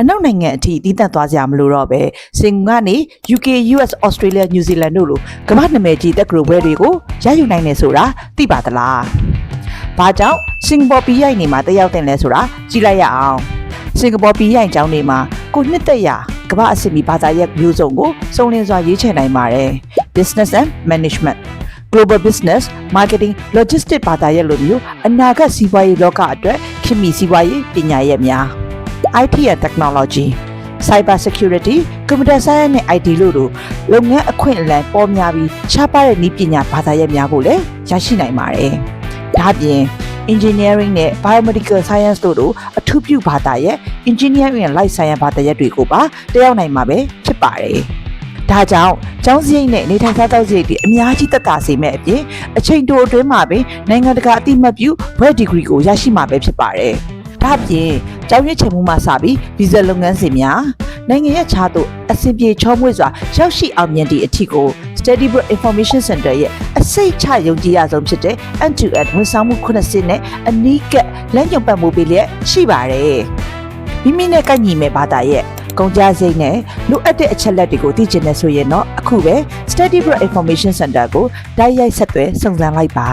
အနောက်နိုင်ငံအထိတည်တံ့သွားကြမလို့တော့ပဲစင်ကနေ UK US Australia New Zealand တို့လိုကမ္ဘာနာမည်ကြီးတက္ကသိုလ်ဘွဲတွေကိုရယူနိုင်နေဆိုတာသိပါသလား။ဘာကြောင့်စင်ကာပူပြည်ရိုက်နေမှာတက်ရောက်တင်လဲဆိုတာကြည့်လိုက်ရအောင်။စင်ကာပူပြည်ရိုက်ကျောင်းတွေမှာကိုနှစ်သက်ရာကမ္ဘာအဆင့်မီဘာသာရပ်မျိုးစုံကိုစုံလင်စွာရွေးချယ်နိုင်ပါတယ်။ Business and Management Global Business Marketing Logistics ဘာသာရပ်လိုမျိုးအနာဂတ်စီးပွားရေးလောကအတွက်ခင်မီစီးပွားရေးပညာရပ်များ IT and Technology Cyber Security Computer Science နဲ့ IT လို့လုပ်ငန်းအခွင့်အလမ်းပေါ်များပြီးရှားပါတဲ့နည်းပညာဘာသာရပ်များကိုလည်းရရှိနိုင်ပါတယ်။ဒါ့အပြင် Engineering နဲ့ Biomedical Science တို့အထူးပြုဘာသာရပ် Engineering and Life Science ဘာသာရပ်တွေကိုပါတက်ရောက်နိုင်မှာပဲဖြစ်ပါတယ်။ဒါကြောင့်ကျောင်းစရိတ်နဲ့နေထိုင်စားသောက်စရိတ်တွေအများကြီးသက်သာစေမဲ့အပြင်အချိန်တိုအတွင်းမှာပဲနိုင်ငံတကာအသိအမှတ်ပြုဘွဲ့ဒီဂရီကိုရရှိမှာပဲဖြစ်ပါတယ်။ဒါ့အပြင်ကျောင်းရွေးချယ်မှုမှစပြီးဗီဇာလုပ်ငန်းစဉ်များနိုင်ငံရဲ့ခြားသို့အဆင်ပြေချောမွေ့စွာရောက်ရှိအောင်မြင်သည့်အထီကို Study Abroad Information Center ရဲ့အစိတ်ချယုံကြည်ရဆုံးဖြစ်တဲ့ end-to-end ဝန်ဆောင်မှု9ဆင့်နဲ့အနီးကပ်လမ်းညွှန်ပံ့ပိုးပေးလျက်ရှိပါတယ်။မိမိနဲ့ကိုက်ညီမဲ့ဘာသာရဲ့ကုန်ကြစိတ်နဲ့လိုအပ်တဲ့အချက်လက်တွေကိုသိချင်နေဆိုရင်တော့အခုပဲ Study Abroad Information Center ကိုတိုက်ရိုက်ဆက်သွယ်စုံစမ်းလိုက်ပါ